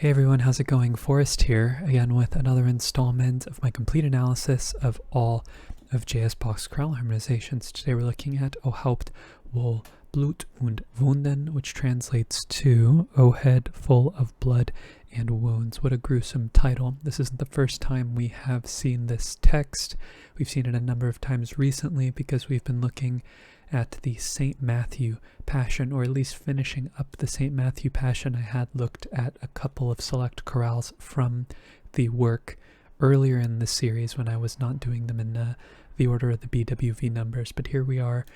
Hey everyone, how's it going? Forrest here, again with another installment of my complete analysis of all of J.S. Bach's chorale harmonizations. Today we're looking at O Haupt, wohl Blut und Wunden, which translates to O Head Full of Blood and Wounds. What a gruesome title. This isn't the first time we have seen this text. We've seen it a number of times recently because we've been looking at the St. Matthew Passion, or at least finishing up the St. Matthew Passion. I had looked at a couple of select chorales from the work earlier in the series when I was not doing them in the order of the BWV numbers, but here we are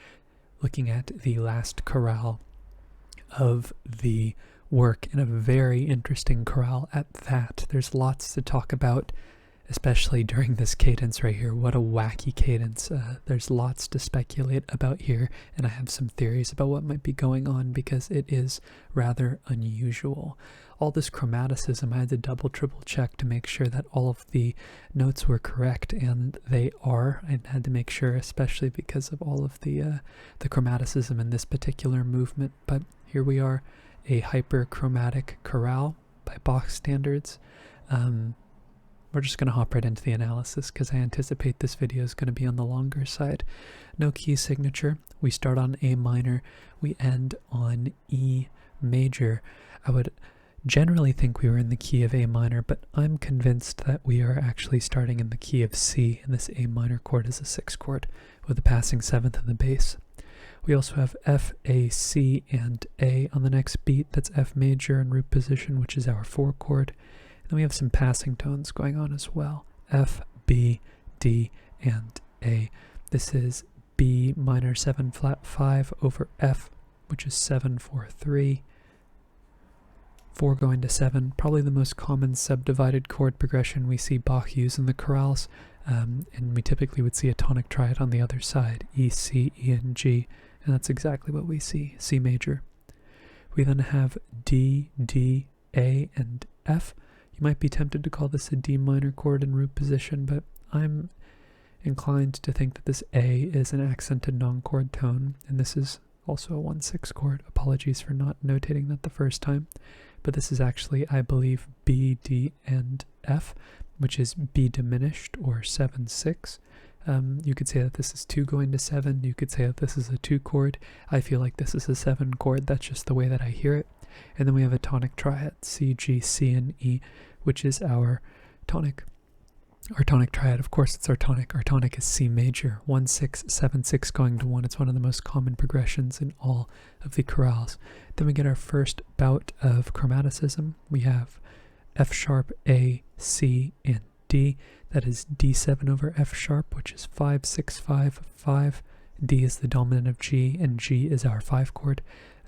looking at the last chorale of the work, and a very interesting chorale at that. There's lots to talk about, especially during this cadence right here. What a wacky cadence. There's lots to speculate about here, and I have some theories about what might be going on because it is rather unusual. All this chromaticism, I had to triple check to make sure that all of the notes were correct, and they are. I had to make sure, especially because of all of the chromaticism in this particular movement. But here we are, a hyperchromatic chorale by Bach standards. We're just going to hop right into the analysis because I anticipate this video is going to be on the longer side. No key signature. We start on A minor. We end on E major. I would generally think we were in the key of A minor, but I'm convinced that we are actually starting in the key of C, and this A minor chord is a 6th chord with a passing 7th in the bass. We also have F, A, C, and A on the next beat. That's F major in root position, which is our 4 chord. Then we have some passing tones going on as well. F, B, D, and A. This is B minor 7 flat 5 over F, which is 7, 4, 3. 4 going to 7, probably the most common subdivided chord progression we see Bach use in the chorales, and we typically would see a tonic triad on the other side, E, C, E, and G, and that's exactly what we see, C major. We then have D, D, A, and F. You might be tempted to call this a D minor chord in root position, but I'm inclined to think that this A is an accented non-chord tone, and this is also a 1/6 chord. Apologies for not notating that the first time, but this is actually, I believe, B, D, and F, which is B diminished, or 7/6. You could say that this is 2 going to 7. You could say that this is a 2 chord. I feel like this is a 7 chord. That's just the way that I hear it. And then we have a tonic triad, C, G, C, and E, which is our tonic. Our tonic triad, of course, it's our tonic. Our tonic is C major, 1/6, 7/6 going to 1. It's one of the most common progressions in all of the chorales. Then we get our first bout of chromaticism. We have F sharp, A, C, and D. That is D7 over F sharp, which is 5, 6, 5, 5. D is the dominant of G, and G is our 5 chord.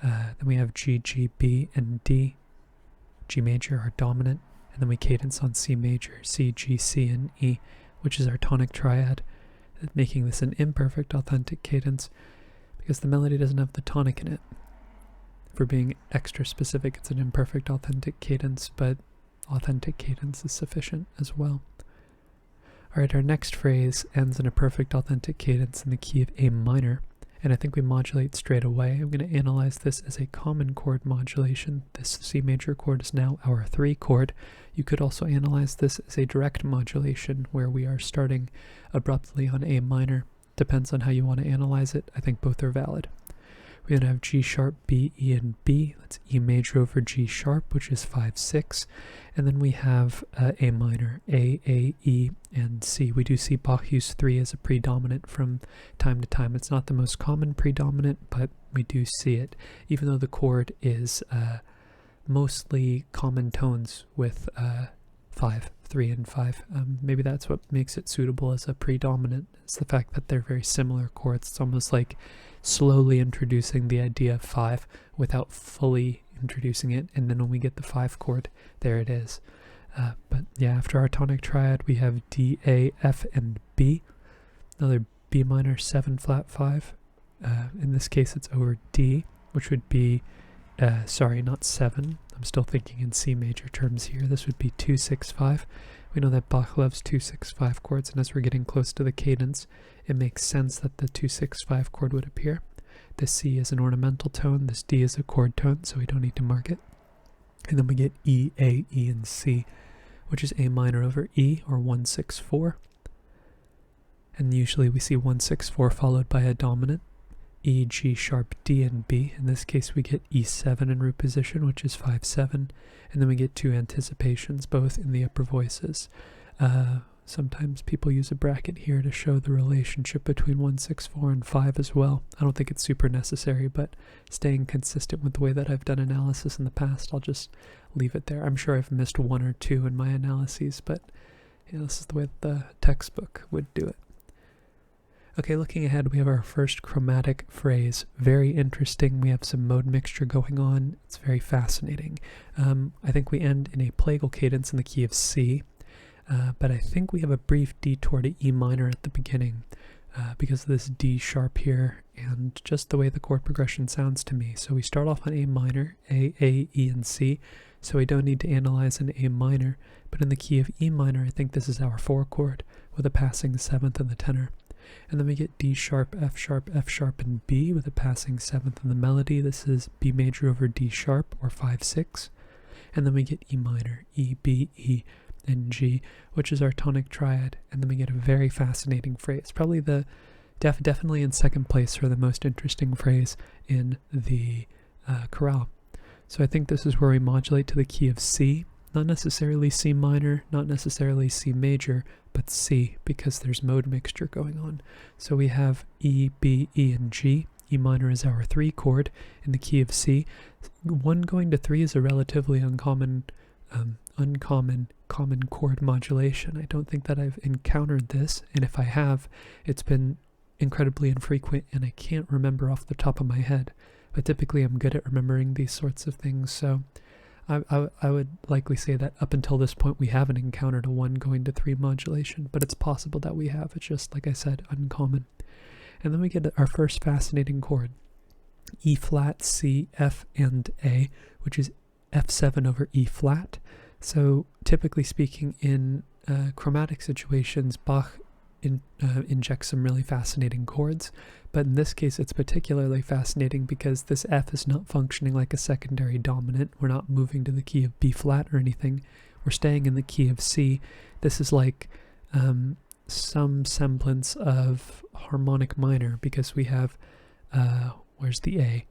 Then we have G, G, B, and D. G major, our dominant. And then we cadence on C major, C, G, C, and E, which is our tonic triad, making this an imperfect authentic cadence because the melody doesn't have the tonic in it. For being extra specific, it's an imperfect authentic cadence, but authentic cadence is sufficient as well. Alright, our next phrase ends in a perfect authentic cadence in the key of A minor, and I think we modulate straight away. I'm going to analyze this as a common chord modulation. This C major chord is now our 3 chord. You could also analyze this as a direct modulation where we are starting abruptly on A minor. Depends on how you want to analyze it. I think both are valid. We then have G sharp, B, E, and B. That's E major over G sharp, which is 5, 6. And then we have A minor, A, E, and C. We do see Bach use 3 as a predominant from time to time. It's not the most common predominant, but we do see it, even though the chord is mostly common tones with 5, 3, and 5. Maybe that's what makes it suitable as a predominant. It's the fact that they're very similar chords. It's almost like slowly introducing the idea of 5 without fully introducing it, and then when we get the 5 chord, there it is. But yeah, after our tonic triad, we have D, A, F, and B. Another B minor 7 flat 5. In this case, it's over D, which would be, sorry, not 7. I'm still thinking in C major terms here. This would be 2, 6, 5. We know that Bach loves 2, 6, 5 chords, and as we're getting close to the cadence, it makes sense that the 2, 6, 5 chord would appear. This C is an ornamental tone, this D is a chord tone, so we don't need to mark it. And then we get E, A, E, and C, which is A minor over E, or 1-6-4. And usually we see 1-6-4 followed by a dominant, E, G sharp, D, and B. In this case we get E7 in root position, which is 5-7. And then we get 2 anticipations, both in the upper voices. Sometimes people use a bracket here to show the relationship between 1-6-4 and 5 as well. I don't think it's super necessary, but staying consistent with the way that I've done analysis in the past, I'll just leave it there. I'm sure I've missed 1 or 2 in my analyses, but yeah, this is the way that the textbook would do it. Okay, looking ahead, we have our first chromatic phrase. Very interesting. We have some mode mixture going on. It's very fascinating. I think we end in a plagal cadence in the key of C. But I think we have a brief detour to E minor at the beginning because of this D sharp here and just the way the chord progression sounds to me. So we start off on A minor, A, E, and C, so we don't need to analyze an A minor. But in the key of E minor, I think this is our 4 chord with a passing 7th in the tenor. And then we get D sharp, F sharp, F sharp, and B with a passing 7th in the melody. This is B major over D sharp, or 5-6. And then we get E minor, E, B, E, and G, which is our tonic triad, and then we get a very fascinating phrase. Probably the definitely in second place for the most interesting phrase in the chorale. So I think this is where we modulate to the key of C, not necessarily C minor, not necessarily C major, but C, because there's mode mixture going on. So we have E, B, E, and G. E minor is our 3 chord in the key of C. 1 going to 3 is a relatively uncommon chord modulation. I don't think that I've encountered this, and if I have, it's been incredibly infrequent and I can't remember off the top of my head. But typically I'm good at remembering these sorts of things, so I would likely say that up until this point we haven't encountered a 1 going to 3 modulation, but it's possible that we have. It's just, like I said, uncommon. And then we get our first fascinating chord, E flat, C, F, and A, which is F7 over E flat. So typically speaking, in chromatic situations, Bach injects some really fascinating chords, but in this case it's particularly fascinating because this F is not functioning like a secondary dominant. We're not moving to the key of B flat or anything. We're staying in the key of C. This is like some semblance of harmonic minor because we have, where's the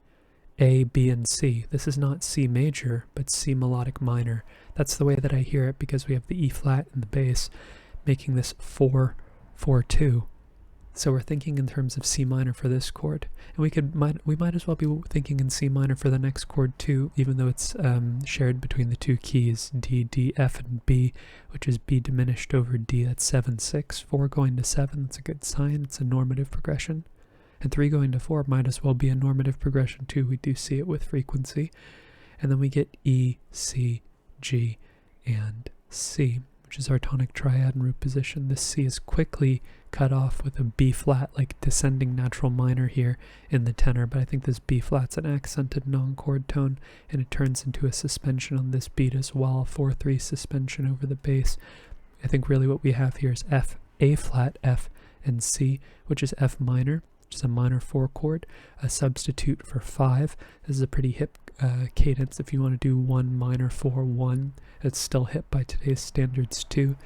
A, B, and C. This is not C major, but C melodic minor. That's the way that I hear it because we have the E flat in the bass, making this 4-4-2. So we're thinking in terms of C minor for this chord, and we might as well be thinking in C minor for the next chord too, even though it's shared between the 2 keys D, D, F, and B, which is B diminished over D. That's 7-6. 4 going to 7. That's a good sign. It's a normative progression. And 3 going to 4 might as well be a normative progression too. We do see it with frequency. And then we get E, C, G, and C, which is our tonic triad in root position. This C is quickly cut off with a B flat, like descending natural minor here in the tenor, but I think this B flat's an accented non-chord tone, and it turns into a suspension on this beat as well, 4-3 suspension over the bass. I think really what we have here is F, A flat, F, and C, which is F minor, which is a minor 4 chord, a substitute for 5. This is a pretty hip cadence if you want to do 1 minor 4 1. It's still hip by today's standards too.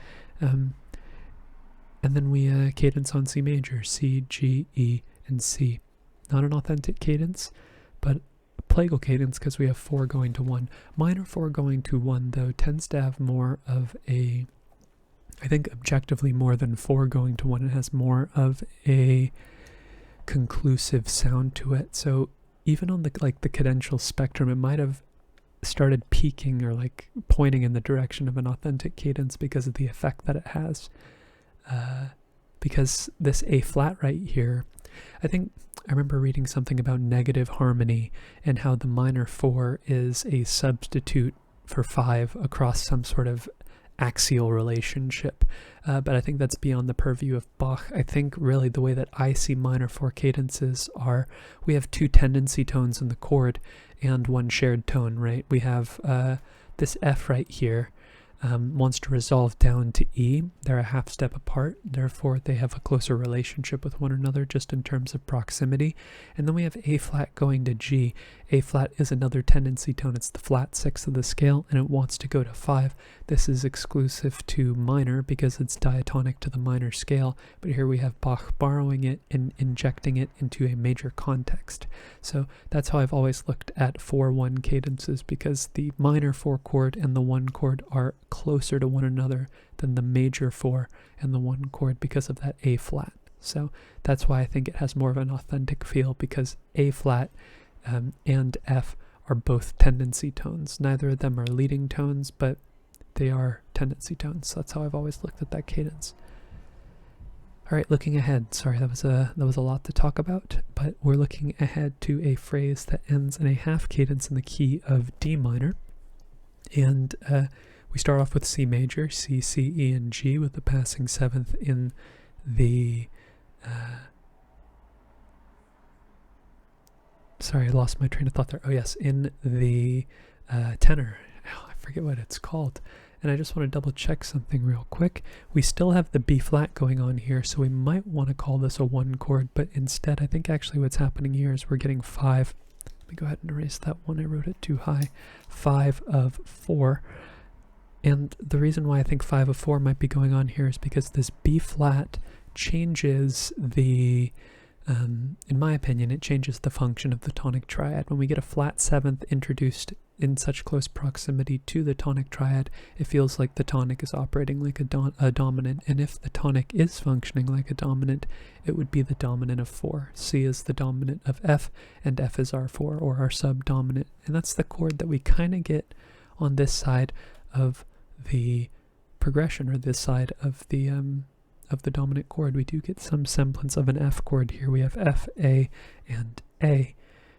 And then we cadence on C major, C, G, E, and C. Not an authentic cadence, but a plagal cadence because we have 4 going to 1. Minor 4 going to 1 though tends to have more of a, I think objectively more than 4 going to 1. It has more of a conclusive sound to it. So even on the cadential spectrum, it might have started peaking or like pointing in the direction of an authentic cadence because of the effect that it has. Because this A flat right here, I remember reading something about negative harmony and how the minor 4 is a substitute for 5 across some sort of axial relationship, but I think that's beyond the purview of Bach. I think really the way that I see minor 4 cadences are, we have 2 tendency tones in the chord and 1 shared tone, right? We have this F right here, wants to resolve down to E. They're a half step apart, therefore they have a closer relationship with one another just in terms of proximity. And then we have A flat going to G. A flat is another tendency tone. It's the flat 6th of the scale, and it wants to go to 5. This is exclusive to minor because it's diatonic to the minor scale, but here we have Bach borrowing it and injecting it into a major context. So that's how I've always looked at 4-1 cadences, because the minor 4 chord and the 1 chord are closer to one another than the major 4 and the 1 chord because of that A flat. So that's why I think it has more of an authentic feel, because A flat and F are both tendency tones. Neither of them are leading tones, but they are tendency tones. So that's how I've always looked at that cadence. All right, looking ahead. Sorry, that was a lot to talk about, but we're looking ahead to a phrase that ends in a half cadence in the key of D minor. And we start off with C major, C, C, E, and G, with the passing 7th in the... sorry, I lost my train of thought there. Oh yes, in the tenor. Oh, I forget what it's called. And I just want to double check something real quick. We still have the B flat going on here, so we might want to call this a 1 chord, but instead I think actually what's happening here is we're getting 5. Let me go ahead and erase that one. I wrote it too high. 5 of 4. And the reason why I think 5 of 4 might be going on here is because this B flat changes the, in my opinion, it changes the function of the tonic triad. When we get a flat 7th introduced in such close proximity to the tonic triad, it feels like the tonic is operating like a dominant. And if the tonic is functioning like a dominant, it would be the dominant of 4. C is the dominant of F, and F is our 4, or our subdominant. And that's the chord that we kind of get on this side of the progression, or this side of the dominant chord. We do get some semblance of an F chord here. We have F, A, and A.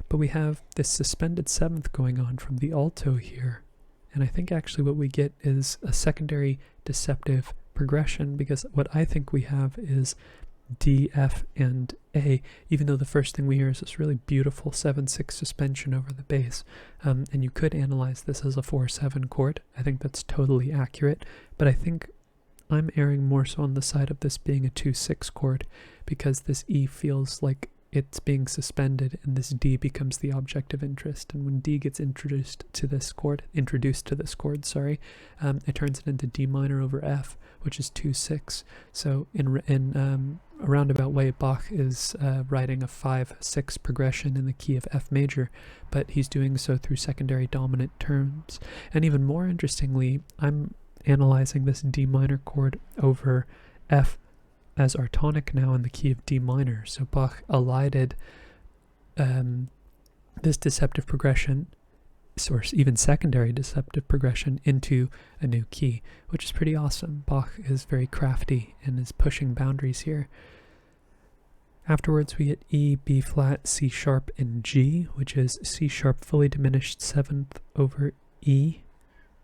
But we have this suspended 7th going on from the alto here. And I think actually what we get is a secondary deceptive progression, because what I think we have is D, F, and A, even though the first thing we hear is this really beautiful 7-6 suspension over the bass. And you could analyze this as a 4-7 chord. I think that's totally accurate, but I think I'm erring more so on the side of this being a 2-6 chord, because this E feels like it's being suspended and this D becomes the object of interest. And when D gets introduced to this chord, it turns it into D minor over F, which is 2-6. So in a roundabout way, Bach is writing a 5-6 progression in the key of F major, but he's doing so through secondary dominant terms. And even more interestingly, I'm analyzing this D minor chord over F as our tonic now in the key of D minor. So Bach elided this deceptive progression, or even secondary deceptive progression, into a new key, which is pretty awesome. Bach is very crafty and is pushing boundaries here. Afterwards we get E, B flat, C sharp, and G, which is C sharp fully diminished 7th over E,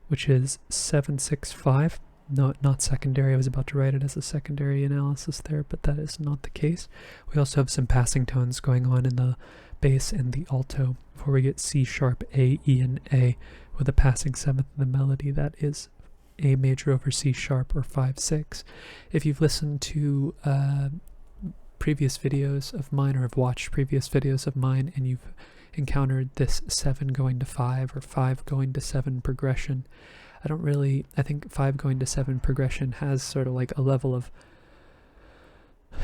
which is 7-6-5. No, not secondary. I was about to write it as a secondary analysis there, but that is not the case. We also have some passing tones going on in the bass and the alto before we get C sharp, A, E, and A, with a passing 7th in the melody that is A major over C sharp, or 5-6. If you've listened to previous videos of mine, or have watched previous videos of mine, and you've encountered this 7 going to 5 or 5 going to 7 progression, I think 5 going to 7 progression has sort of like a level of,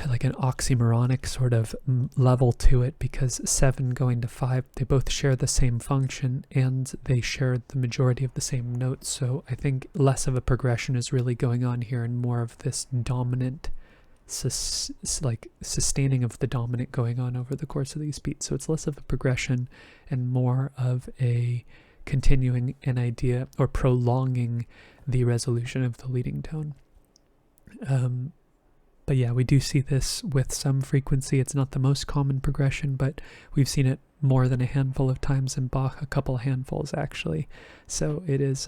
like an oxymoronic sort of level to it, because 7 going to 5, they both share the same function and they share the majority of the same notes. So I think less of a progression is really going on here, and more of this dominant, sustaining of the dominant going on over the course of these beats. So it's less of a progression and more of a continuing an idea, or prolonging the resolution of the leading tone. But yeah, we do see this with some frequency. It's not the most common progression, but we've seen it more than a handful of times in Bach, a couple handfuls actually. So it is,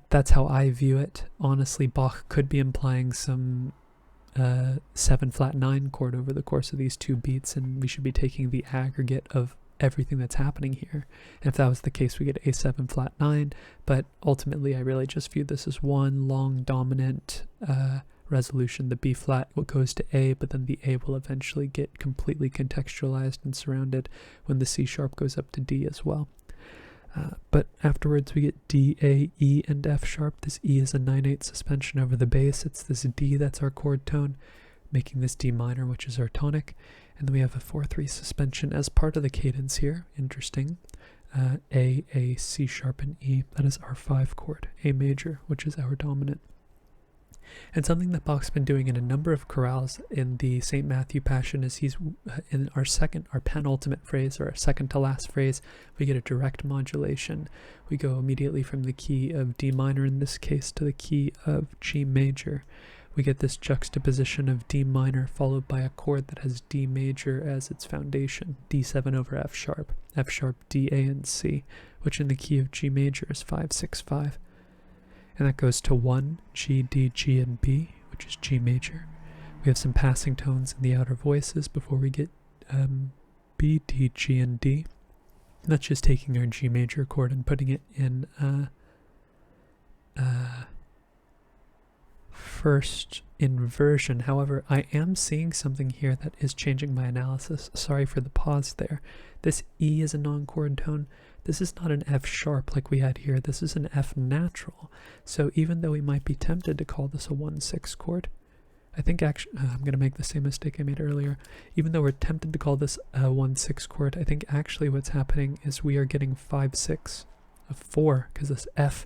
that's how I view it. Honestly, Bach could be implying some 7 flat 9 chord over the course of these 2 beats, and we should be taking the aggregate of everything that's happening here. And if that was the case, we get A7 flat 9, but ultimately I really just view this as one long dominant resolution. The B flat goes to A, but then the A will eventually get completely contextualized and surrounded when the C sharp goes up to D as well. But afterwards we get D, A, E, and F sharp. This E is a 9/8 suspension over the bass. It's this D that's our chord tone, making this D minor, which is our tonic. And then we have a 4/3 suspension as part of the cadence here. Interesting. A, C sharp, and E. That is our 5 chord. A major, which is our dominant. And something that Bach's been doing in a number of chorales in the St. Matthew Passion is he's in our penultimate phrase, or our second to last phrase, we get a direct modulation. We go immediately from the key of D minor in this case to the key of G major. We get this juxtaposition of D minor followed by a chord that has D major as its foundation, D7 over F sharp, D, A, and C, which in the key of G major is 5, 6, 5. And that goes to 1, G, D, G, and B, which is G major. We have some passing tones in the outer voices before we get B, D, G, and D. And that's just taking our G major chord and putting it in first inversion. However, I am seeing something here that is changing my analysis. Sorry for the pause there. This E is a non-chord tone. This is not an F sharp like we had here. This is an F natural. So even though we might be tempted to call this a 1/6 chord, I think actually, I'm going to make the same mistake I made earlier. Even though we're tempted to call this a 1/6 chord, I think actually what's happening is we are getting 5/6 of 4, because this F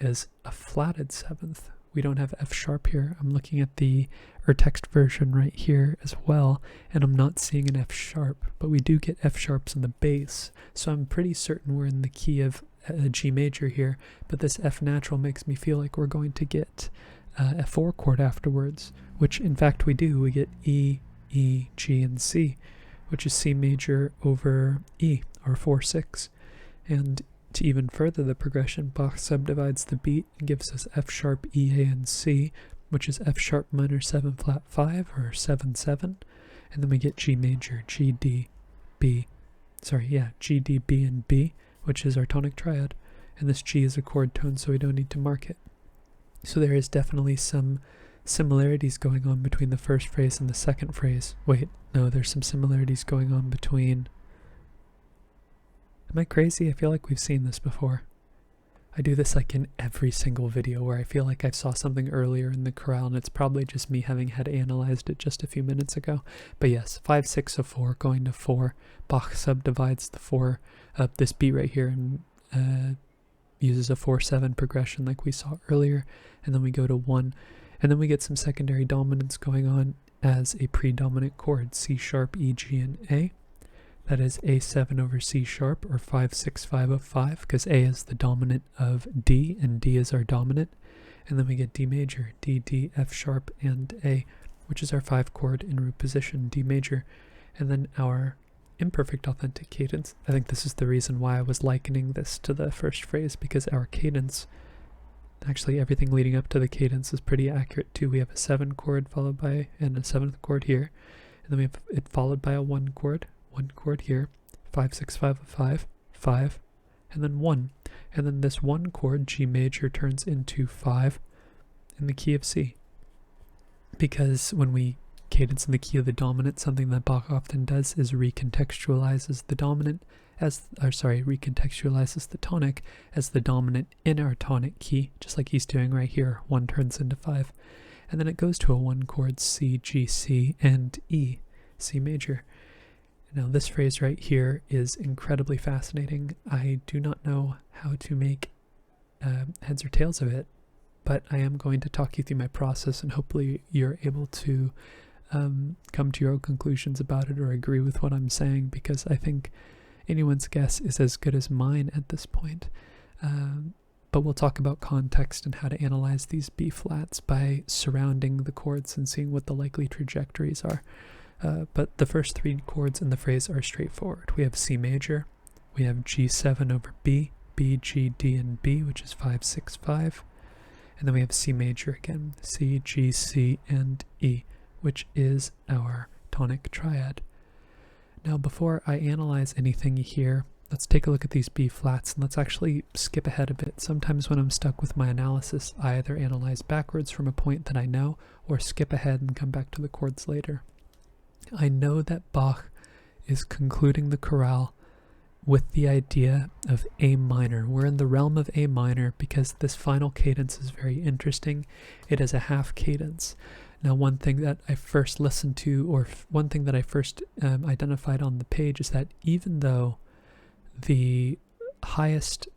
is a flatted 7th. We don't have F sharp here. I'm looking at the text version right here as well, and I'm not seeing an F sharp, but we do get F sharps in the bass. So I'm pretty certain we're in the key of a G major here, but this F natural makes me feel like we're going to get a 4 chord afterwards, which in fact we do. We get E, E, G, and C, which is C major over E, or 4/6. And to even further the progression, Bach subdivides the beat and gives us F sharp, E, A, and C, which is F sharp minor 7 flat 5, or 7/7, and then we get G major, G, D, B, G, D, B, and B, which is our tonic triad, and this G is a chord tone, so we don't need to mark it. So there is definitely some similarities going on between the first phrase and the second phrase. Wait, no, there's some similarities going on between... Am I crazy? I feel like we've seen this before. I do this like in every single video where I feel like I saw something earlier in the chorale, and it's probably just me having had analyzed it just a few minutes ago. But yes, 5/6 of 4 going to 4. Bach subdivides the 4 of this beat right here and uses a 4/7 progression like we saw earlier, and then we go to 1, and then we get some secondary dominance going on as a predominant chord, C sharp, E, G, and A. That is A7 over C sharp, or 5, 6, 5 of 5, because A is the dominant of D, and D is our dominant. And then we get D major, D, D, F sharp, and A, which is our 5 chord in root position, D major. And then our imperfect authentic cadence. I think this is the reason why I was likening this to the first phrase, because our cadence, actually everything leading up to the cadence, is pretty accurate too. We have a 7 chord followed by, and a 7th chord here. And then we have it followed by a 1 chord. 1 chord here, 5, 6, 5 of 5, 5, and then 1. And then this 1 chord, G major, turns into 5 in the key of C. Because when we cadence in the key of the dominant, something that Bach often does is recontextualizes the dominant recontextualizes the tonic as the dominant in our tonic key, just like he's doing right here. 1 turns into 5. And then it goes to a 1 chord, C, G, C, and E, C major. Now this phrase right here is incredibly fascinating. I do not know how to make heads or tails of it, but I am going to talk you through my process, and hopefully you're able to come to your own conclusions about it or agree with what I'm saying, because I think anyone's guess is as good as mine at this point. But we'll talk about context and how to analyze these B flats by surrounding the chords and seeing what the likely trajectories are. But the first 3 chords in the phrase are straightforward. We have C major, we have G7 over B, B, G, D, and B, which is 5, 6, 5. And then we have C major again, C, G, C, and E, which is our tonic triad. Now, before I analyze anything here, let's take a look at these B flats, and let's actually skip ahead a bit. Sometimes when I'm stuck with my analysis, I either analyze backwards from a point that I know, or skip ahead and come back to the chords later. I know that Bach is concluding the chorale with the idea of A minor. We're in the realm of A minor because this final cadence is very interesting. It is a half cadence. Now, one thing that I first listened to, or one thing that I first identified on the page, is that even though the highest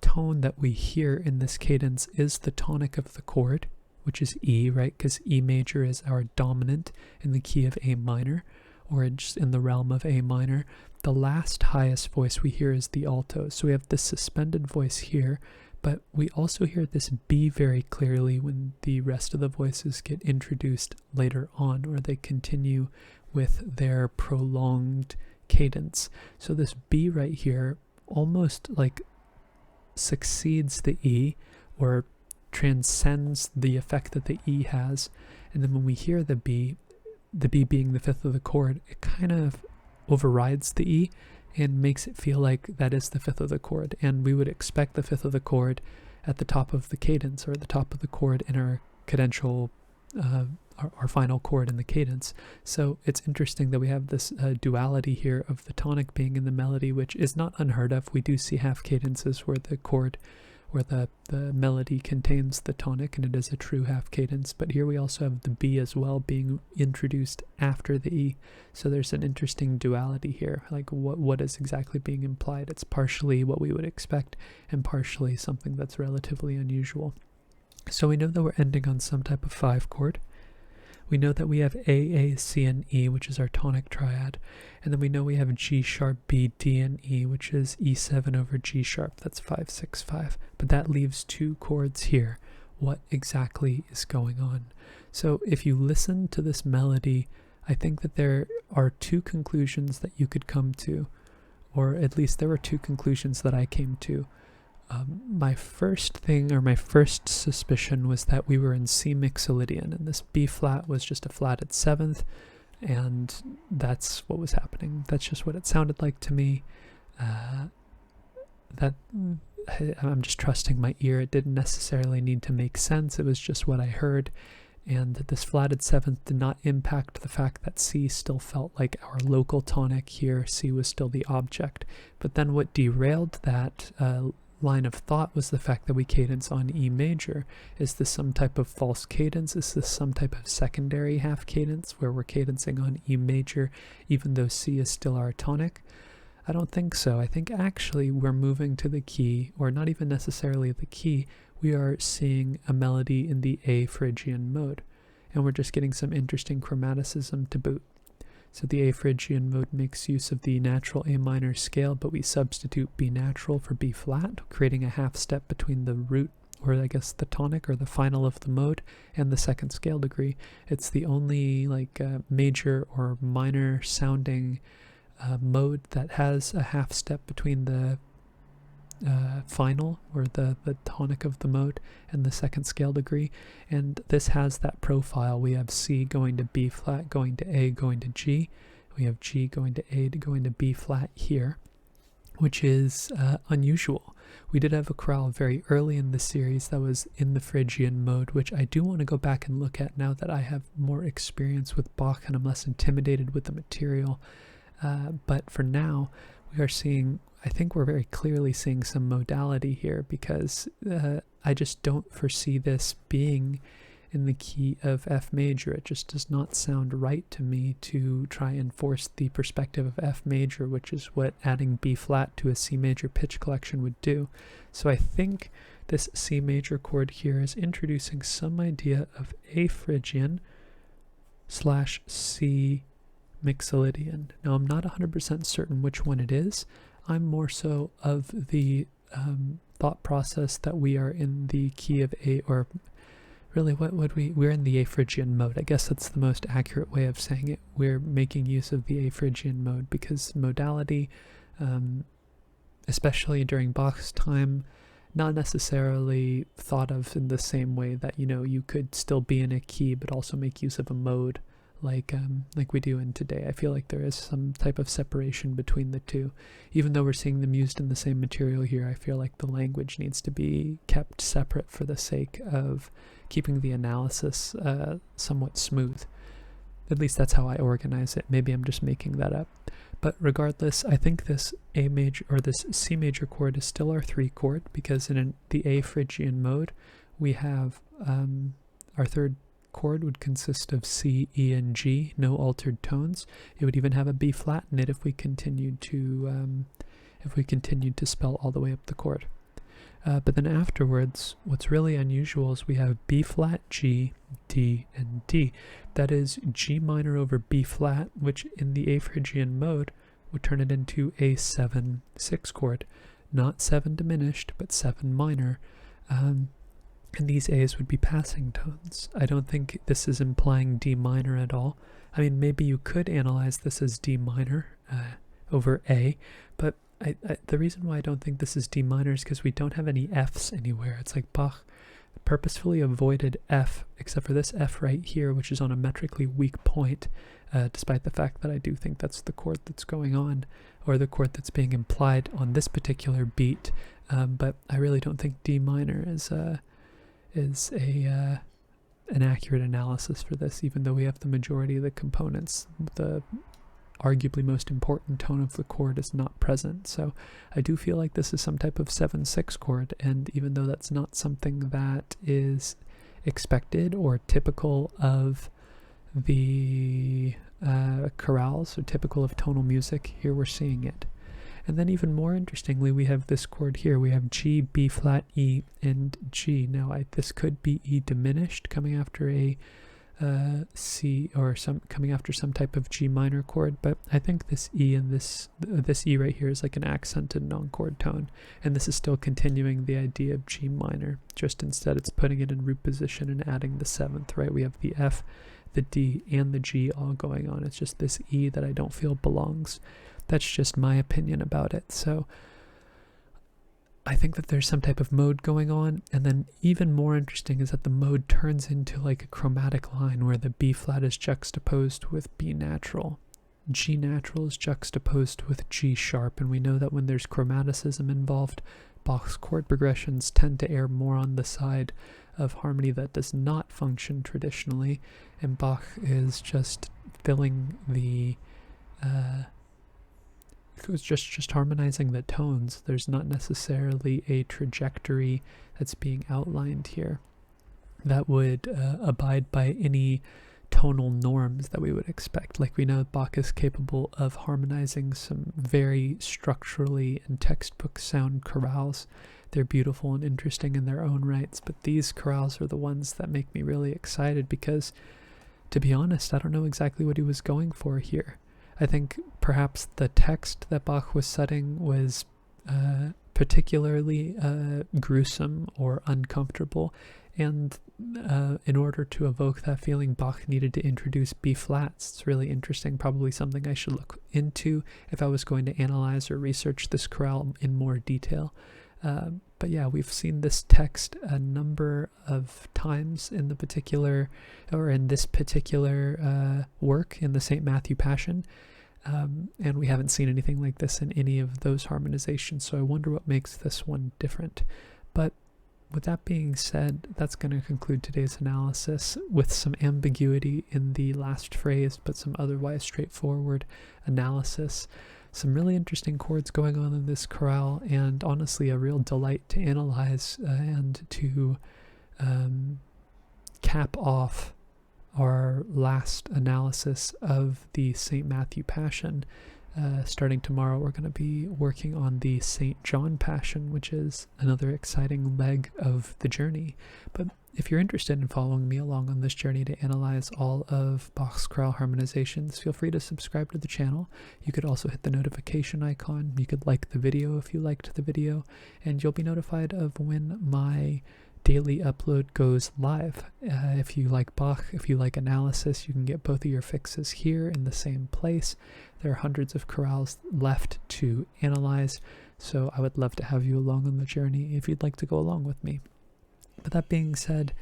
tone that we hear in this cadence is the tonic of the chord, which is E, right? Because E major is our dominant in the key of A minor, or it's in the realm of A minor. The last highest voice we hear is the alto. So we have this suspended voice here, but we also hear this B very clearly when the rest of the voices get introduced later on, or they continue with their prolonged cadence. So this B right here almost like succeeds the E, or transcends the effect that the E has. And then when we hear the B being the fifth of the chord, it kind of overrides the E and makes it feel like that is the fifth of the chord. And we would expect the fifth of the chord at the top of the cadence, or at the top of the chord in our cadential, our final chord in the cadence. So it's interesting that we have this duality here of the tonic being in the melody, which is not unheard of. We do see half cadences where the chord, where the melody contains the tonic, and it is a true half cadence. But here we also have the B as well being introduced after the E. So there's an interesting duality here, like what is exactly being implied. It's partially what we would expect, and partially something that's relatively unusual. So we know that we're ending on some type of 5 chord. We know that we have A, A, C, and E, which is our tonic triad. And then we know we have G sharp, B, D, and E, which is E7 over G sharp. That's 5, 6, 5. But that leaves 2 chords here. What exactly is going on? So if you listen to this melody, I think that there are 2 conclusions that you could come to, or at least there were 2 conclusions that I came to. My first suspicion was that we were in C mixolydian, and this B flat was just a flatted 7th, and that's what was happening. That's just what it sounded like to me. I'm just trusting my ear. It didn't necessarily need to make sense. It was just what I heard, and this flatted 7th did not impact the fact that C still felt like our local tonic here. C was still the object. But then what derailed that line of thought was the fact that we cadence on E major. Is this some type of false cadence? Is this some type of secondary half cadence where we're cadencing on E major even though C is still our tonic? I don't think so. I think actually we're moving to the key, or not even necessarily the key. We are seeing a melody in the A Phrygian mode, and we're just getting some interesting chromaticism to boot. So the A Phrygian mode makes use of the natural A minor scale, but we substitute B natural for B flat, creating a half step between the root, or I guess the tonic or the final of the mode, and the second scale degree. It's the only major or minor sounding mode that has a half step between the final, or the tonic of the mode, and the second scale degree. And this has that profile. We have C going to B flat, going to A, going to G. We have G going to A, going to B flat here, which is unusual. We did have a chorale very early in the series that was in the Phrygian mode, which I do want to go back and look at now that I have more experience with Bach and I'm less intimidated with the material. But for now, we are seeing, I think we're very clearly seeing some modality here, because I just don't foresee this being in the key of F major. It just does not sound right to me to try and force the perspective of F major, which is what adding B flat to a C major pitch collection would do. So I think this C major chord here is introducing some idea of A Phrygian / C mixolydian. Now I'm not 100% certain which one it is. I'm more so of the thought process that we are in the key of A, or really we're in the A Phrygian mode. I guess that's the most accurate way of saying it. We're making use of the A Phrygian mode because modality, especially during Bach's time, not necessarily thought of in the same way that, you could still be in a key but also make use of a mode. like we do in today. I feel like there is some type of separation between the two. Even though we're seeing them used in the same material here, I feel like the language needs to be kept separate for the sake of keeping the analysis somewhat smooth. At least that's how I organize it. Maybe I'm just making that up. But regardless, I think this A major or this C major chord is still our 3 chord, because in the A Phrygian mode, we have our third chord would consist of C, E, and G, no altered tones. It would even have a B flat in it if we continued to spell all the way up the chord. But then afterwards, what's really unusual is we have B flat, G, D, and D. That is G minor over B flat, which in the A Phrygian mode would turn it into a 7/6 chord. Not 7 diminished, but 7 minor. And these A's would be passing tones. I don't think this is implying D minor at all. I mean, maybe you could analyze this as D minor over A, but the reason why I don't think this is D minor is because we don't have any Fs anywhere. It's like Bach purposefully avoided F, except for this F right here, which is on a metrically weak point, despite the fact that I do think that's the chord that's going on, or the chord that's being implied on this particular beat. But I really don't think D minor is an accurate analysis for this, even though we have the majority of the components. The arguably most important tone of the chord is not present. So I do feel like this is some type of 7/6 chord, and even though that's not something that is expected or typical of the chorales or typical of tonal music, here we're seeing it. And then even more interestingly, we have this chord here. We have G, B flat, E, and G. Now this could be E diminished coming after a C, or coming after some type of G minor chord, but I think this E and this E right here is like an accented non-chord tone, and this is still continuing the idea of G minor, just instead it's putting it in root position and adding the 7th, right? We have the F, the D, and the G all going on. It's just this E that I don't feel belongs. That's just my opinion about it. So I think that there's some type of mode going on, and then even more interesting is that the mode turns into like a chromatic line where the B flat is juxtaposed with B natural. G natural is juxtaposed with G sharp, and we know that when there's chromaticism involved, Bach's chord progressions tend to err more on the side of harmony that does not function traditionally, and Bach is just filling the it was just harmonizing the tones. There's not necessarily a trajectory that's being outlined here that would abide by any tonal norms that we would expect. Like, we know Bach is capable of harmonizing some very structurally and textbook sound chorales. They're beautiful and interesting in their own rights, but these chorales are the ones that make me really excited because, to be honest, I don't know exactly what he was going for here. I think perhaps the text that Bach was setting was particularly gruesome or uncomfortable, and in order to evoke that feeling, Bach needed to introduce B flats. It's really interesting, probably something I should look into if I was going to analyze or research this chorale in more detail. But yeah, we've seen this text a number of times in this particular work in the St. Matthew Passion, and we haven't seen anything like this in any of those harmonizations, so I wonder what makes this one different. But with that being said, that's going to conclude today's analysis with some ambiguity in the last phrase, but some otherwise straightforward analysis. Some really interesting chords going on in this chorale, and honestly a real delight to analyze and to cap off our last analysis of the St. Matthew Passion. Starting tomorrow, we're going to be working on the St. John Passion, which is another exciting leg of the journey. But if you're interested in following me along on this journey to analyze all of Bach's chorale harmonizations, feel free to subscribe to the channel. You could also hit the notification icon. You could like the video if you liked the video, and you'll be notified of when my daily upload goes live. If you like Bach, if you like analysis, you can get both of your fixes here in the same place. There are hundreds of chorales left to analyze, so I would love to have you along on the journey if you'd like to go along with me. But that being said,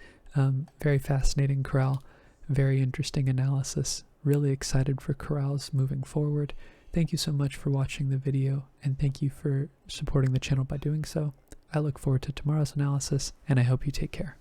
very fascinating chorale. Very interesting analysis. Really excited for chorales moving forward. Thank you so much for watching the video, and thank you for supporting the channel by doing so. I look forward to tomorrow's analysis, and I hope you take care.